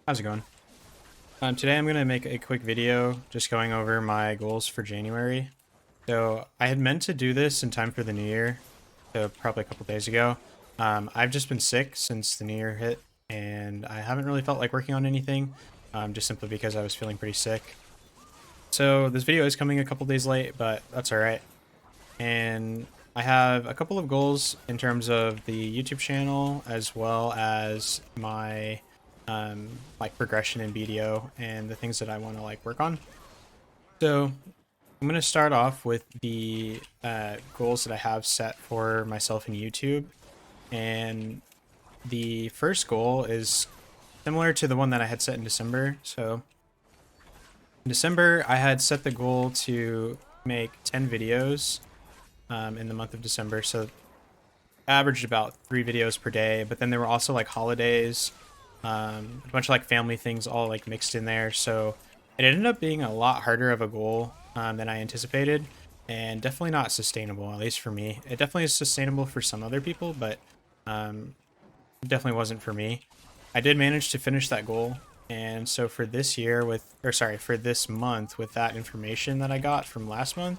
How's it going? Today I'm going to make a quick video just going over my goals for January. So I had meant to do this in time for the new year, so probably a couple days ago. I've just been sick since the new year hit, and I haven't really felt like working on anything, just simply because I was feeling pretty sick. So this video is coming a couple days late, but that's all right. And I have a couple of goals in terms of the YouTube channel as well as my like progression in BDO and the things that I want to like work on. So I'm going to start off with the goals that I have set for myself in YouTube. And the first goal is similar to the one that I had set in December. So in December, I had set the goal to make 10 videos in the month of December. So averaged about 3 videos per day, but then there were also like holidays, a bunch of like family things all like mixed in there. So it ended up being a lot harder of a goal than I anticipated, and definitely not sustainable, at least for me. It definitely is sustainable for some other people, but it definitely wasn't for me. I did manage to finish that goal. And so for this year for this month with that information that I got from last month,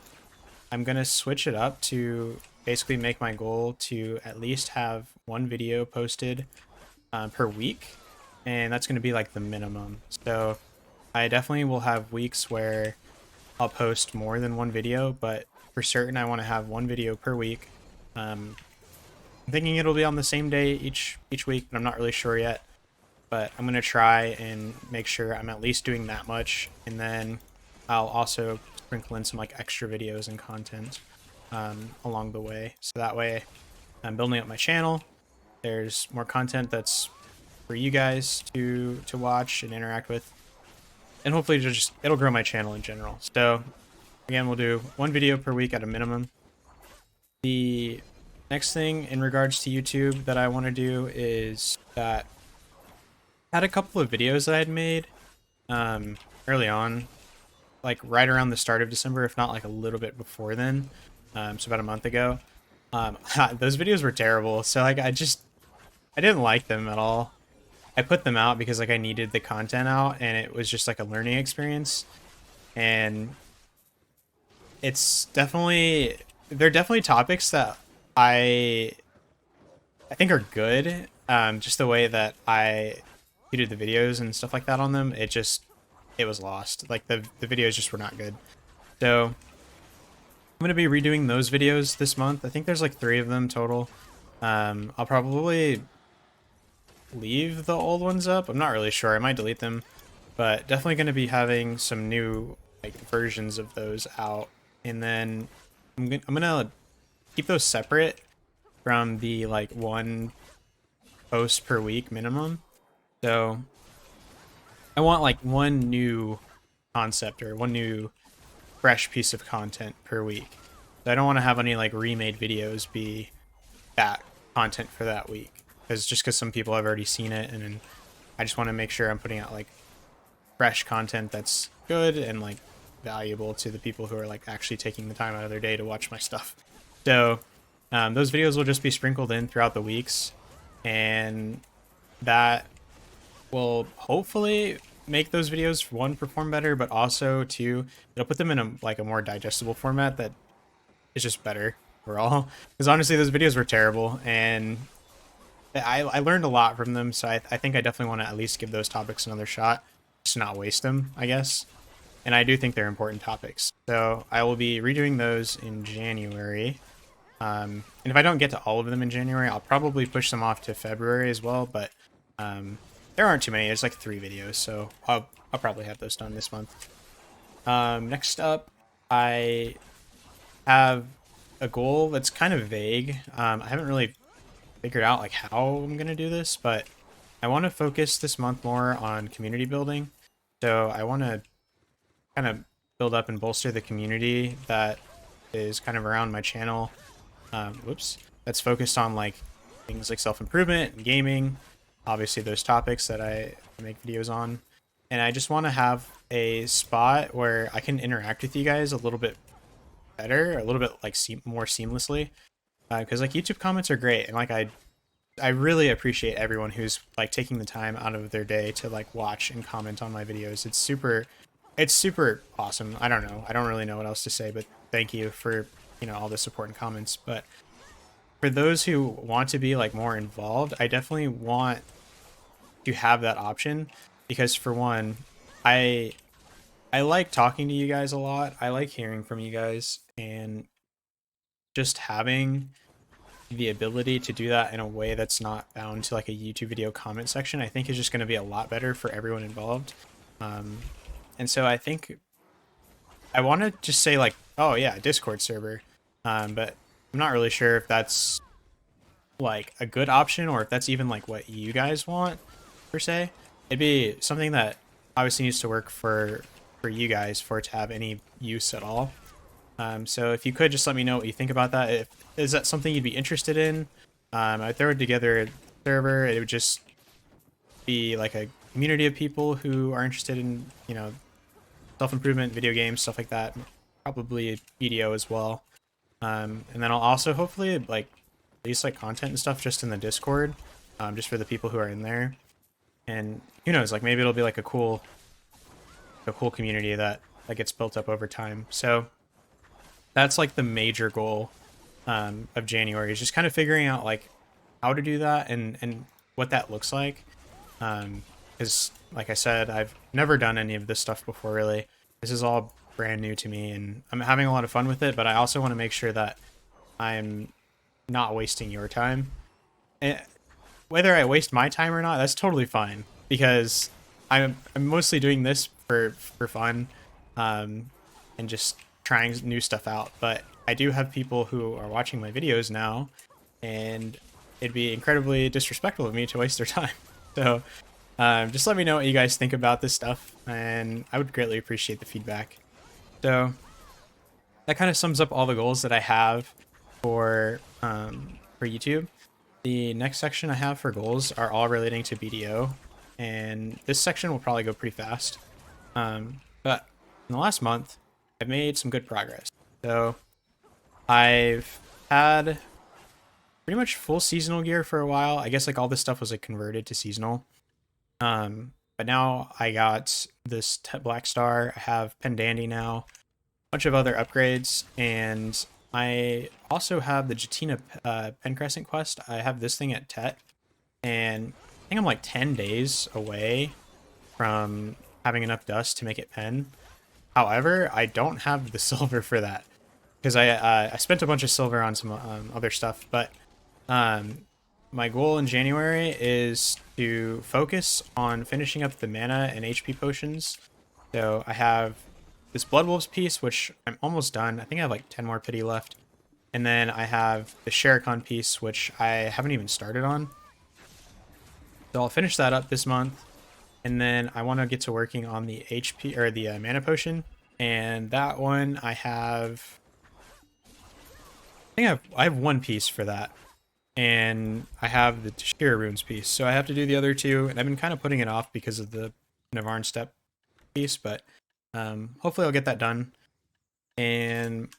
I'm going to switch it up to basically make my goal to at least have one video posted per week. And that's going to be like the minimum. So I definitely will have weeks where I'll post more than one video, but for certain, I want to have one video per week. I'm thinking it'll be on the same day each week, but I'm not really sure yet. But I'm going to try and make sure I'm at least doing that much. And then I'll also sprinkle in some like extra videos and content along the way. So that way I'm building up my channel. There's more content that's for you guys to watch and interact with. And hopefully it'll grow my channel in general. So again, we'll do one video per week at a minimum. The next thing in regards to YouTube that I want to do is that I had a couple of videos that I had made early on, like right around the start of December, if not like a little bit before then. So about a month ago. Those videos were terrible. So like I didn't like them at all. I put them out because like I needed the content out, and it was just like a learning experience. And they're definitely topics that I think are good. Just the way that I did the videos and stuff like that on them, it was lost. Like the videos just were not good. So I'm gonna be redoing those videos this month. I think there's like 3 of them total. I'll probably leave the old ones up. I'm not really sure. I might delete them, but definitely going to be having some new like versions of those out. And then I'm gonna keep those separate from the like one post per week minimum. So I want like one new concept or one new fresh piece of content per week. So I don't want to have any like remade videos be that content for that week, because some people have already seen it, and then I just want to make sure I'm putting out like fresh content that's good and like valuable to the people who are like actually taking the time out of their day to watch my stuff. So those videos will just be sprinkled in throughout the weeks, and that will hopefully make those videos, one, perform better, but also two, it'll put them in a more digestible format that is just better overall. Because honestly, those videos were terrible, and I learned a lot from them. So I think I definitely want to at least give those topics another shot, just to not waste them, I guess. And I do think they're important topics. So I will be redoing those in January. And if I don't get to all of them in January, I'll probably push them off to February as well. But there aren't too many. There's like 3 videos, so I'll probably have those done this month. Next up, I have a goal that's kind of vague. I haven't really figured out like how I'm gonna do this, but I want to focus this month more on community building. So I want to kind of build up and bolster the community that is kind of around my channel. That's focused on like things like self-improvement and gaming, obviously those topics that I make videos on. And I just want to have a spot where I can interact with you guys a little bit better, a little bit like more seamlessly, because like YouTube comments are great, and like I really appreciate everyone who's like taking the time out of their day to like watch and comment on my videos. It's super awesome. I don't know. I don't really know what else to say, but thank you for, you know, all the support and comments. But for those who want to be like more involved, I definitely want to have that option because for one, I I like talking to you guys a lot. I like hearing from you guys and just having the ability to do that in a way that's not bound to like a YouTube video comment section, I think is just going to be a lot better for everyone involved. Um, and so I think I want to just say like, oh yeah, Discord server, but I'm not really sure if that's like a good option or if that's even like what you guys want per se. It'd be something that obviously needs to work for you guys for it to have any use at all. So if you could just let me know what you think about that. If is that something you'd be interested in? I'd throw it together a server. It would just be like a community of people who are interested in, you know, self-improvement, video games, stuff like that. Probably video as well. And then I'll also hopefully like release like content and stuff just in the Discord, just for the people who are in there. And who knows, like maybe it'll be like a cool community that gets built up over time. So that's like the major goal of January is just kind of figuring out like how to do that and what that looks like. Because like I said, I've never done any of this stuff before really. This is all brand new to me and I'm having a lot of fun with it, but I also want to make sure that I'm not wasting your time. And whether I waste my time or not, that's totally fine because I'm mostly doing this for fun, and just trying new stuff out. But I do have people who are watching my videos now, and it'd be incredibly disrespectful of me to waste their time. So just let me know what you guys think about this stuff, and I would greatly appreciate the feedback. So that kind of sums up all the goals that I have for YouTube. The next section I have for goals are all relating to BDO, and this section will probably go pretty fast. But in the last month, I've made some good progress. So I've had pretty much full seasonal gear for a while. I guess like all this stuff was like converted to seasonal. But now I got this Black Star. I have Pendandy now, a bunch of other upgrades, and I also have the Jatina Pen Crescent quest. I have this thing at Tet, and I think I'm like 10 days away from having enough dust to make it pen. However, I don't have the silver for that because I spent a bunch of silver on some other stuff. But my goal in January is to focus on finishing up the mana and HP potions. So I have this Blood Wolves piece, which I'm almost done. I think I have like 10 more pity left. And then I have the Sherikon piece, which I haven't even started on. So I'll finish that up this month. And then I want to get to working on the HP or the mana potion. And that one I have, I have one piece for that. And I have the Tashira runes piece. So I have to do the other two. And I've been kind of putting it off because of the Navarn step piece, but hopefully I'll get that done. And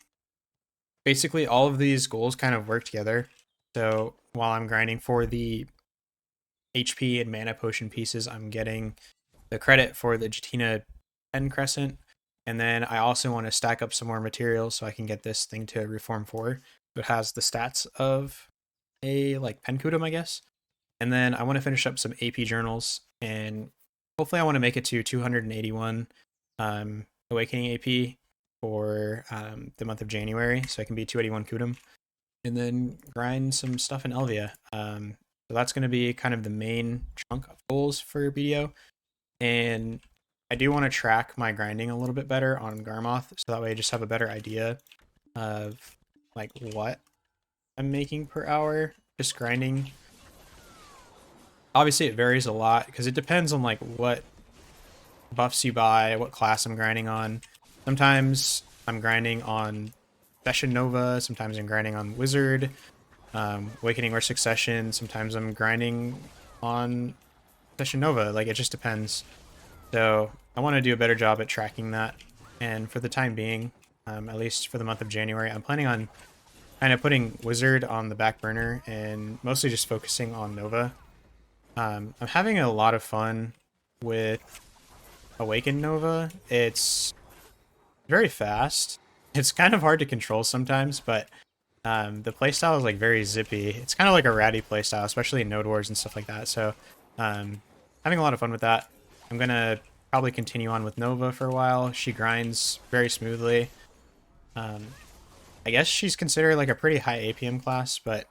basically all of these goals kind of work together. So while I'm grinding for the HP and mana potion pieces, I'm getting the credit for the Jatina Pen Crescent. And then I also want to stack up some more materials so I can get this thing to Reform 4. It has the stats of a like Penkutum, I guess. And then I want to finish up some AP journals, and hopefully I want to make it to 281 Awakening AP for the month of January, so I can be 281 Kutum, and then grind some stuff in Elvia. So that's going to be kind of the main chunk of goals for BDO, and I do want to track my grinding a little bit better on Garmoth, so that way I just have a better idea of like what I'm making per hour, just grinding. Obviously it varies a lot because it depends on like what buffs you buy, what class I'm grinding on. Sometimes I'm grinding on Session Nova, sometimes I'm grinding on Wizard, Awakening or Succession, sometimes I'm grinding on Session Nova, like it just depends. So I want to do a better job at tracking that, and for the time being, at least for the month of January, I'm planning on kind of putting Wizard on the back burner and mostly just focusing on Nova. I'm having a lot of fun with Awakened Nova. It's very fast. It's kind of hard to control sometimes, but the playstyle is like very zippy. It's kind of like a ratty playstyle, especially in Node Wars and stuff like that. So having a lot of fun with that. I'm gonna probably continue on with Nova for a while. She grinds very smoothly. I guess she's considered like a pretty high APM class, but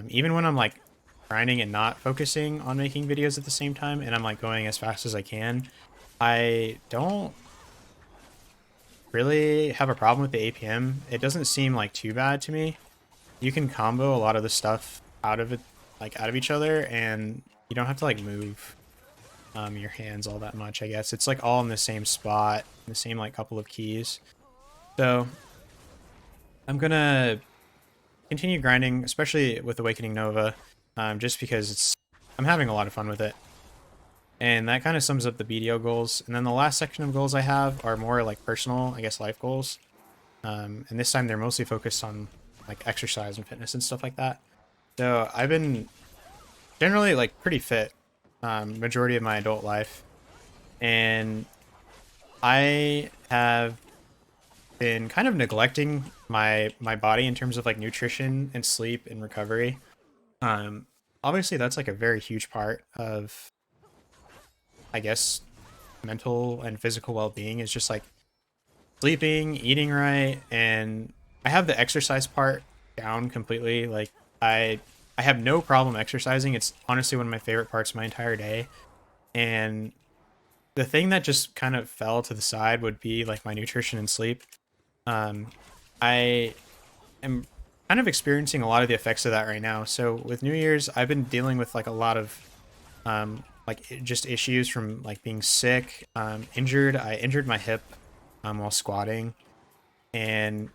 even when I'm like grinding and not focusing on making videos at the same time, and I'm like going as fast as I can, I don't really have a problem with the APM. It doesn't seem like too bad to me. You can combo a lot of the stuff out of it, like out of each other, and you don't have to like move your hands all that much. I guess it's like all in the same spot, the same like couple of keys. So I'm gonna continue grinding, especially with Awakening Nova, just because I'm having a lot of fun with it. And that kind of sums up the BDO goals. And then the last section of goals I have are more like personal, I guess, life goals. And this time they're mostly focused on like exercise and fitness and stuff like that. So I've been generally like pretty fit majority of my adult life. And I have been kind of neglecting my body in terms of like nutrition and sleep and recovery. Obviously that's like a very huge part of, I guess, mental and physical well-being is just like sleeping, eating right, and I have the exercise part down completely. Like I have no problem exercising. It's honestly one of my favorite parts of my entire day. And the thing that just kind of fell to the side would be like my nutrition and sleep. I am kind of experiencing a lot of the effects of that right now. So with New Year's, I've been dealing with like a lot of like just issues from like being sick, injured. I injured my hip while squatting, and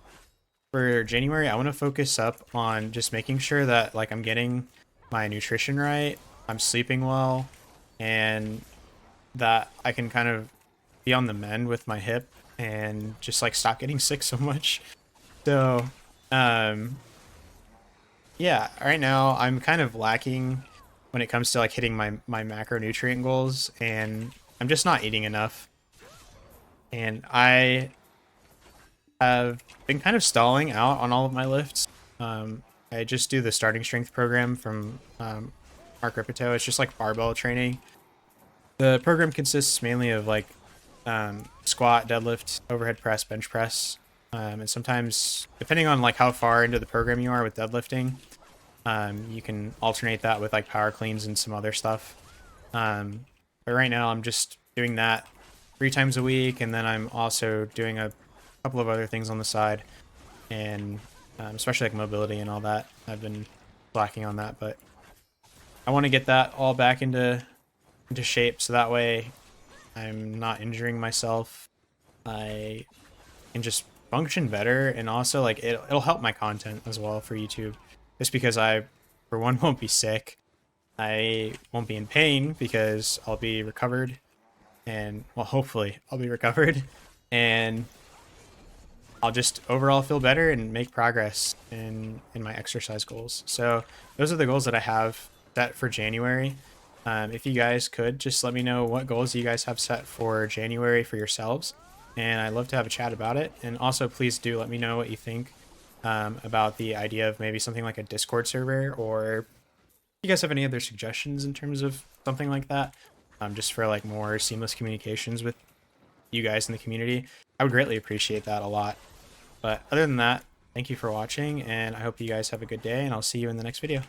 for January, I want to focus up on just making sure that like I'm getting my nutrition right, I'm sleeping well, and that I can kind of be on the mend with my hip and just like stop getting sick so much. So, um, yeah, right now I'm kind of lacking when it comes to like hitting my macronutrient goals, and I'm just not eating enough. And I have been kind of stalling out on all of my lifts. I just do the starting strength program from Mark Ripito. It's just like barbell training. The program consists mainly of like squat, deadlift, overhead press, bench press, and sometimes depending on like how far into the program you are with deadlifting, you can alternate that with like power cleans and some other stuff. But right now I'm just doing that 3 times a week, and then I'm also doing a couple of other things on the side, and especially like mobility and all that. I've been slacking on that, but I want to get that all back into shape so that way I'm not injuring myself. I can just function better, and also like it'll help my content as well for YouTube. Just because I, for one, won't be sick. I won't be in pain because I'll be recovered, and well, hopefully I'll be recovered, and I'll just overall feel better and make progress in my exercise goals. So those are the goals that I have set for January. If you guys could just let me know what goals you guys have set for January for yourselves, and I'd love to have a chat about it. And also please do let me know what you think about the idea of maybe something like a Discord server, or if you guys have any other suggestions in terms of something like that, just for like more seamless communications with you guys in the community. I would greatly appreciate that a lot. But other than that, thank you for watching, and I hope you guys have a good day, and I'll see you in the next video.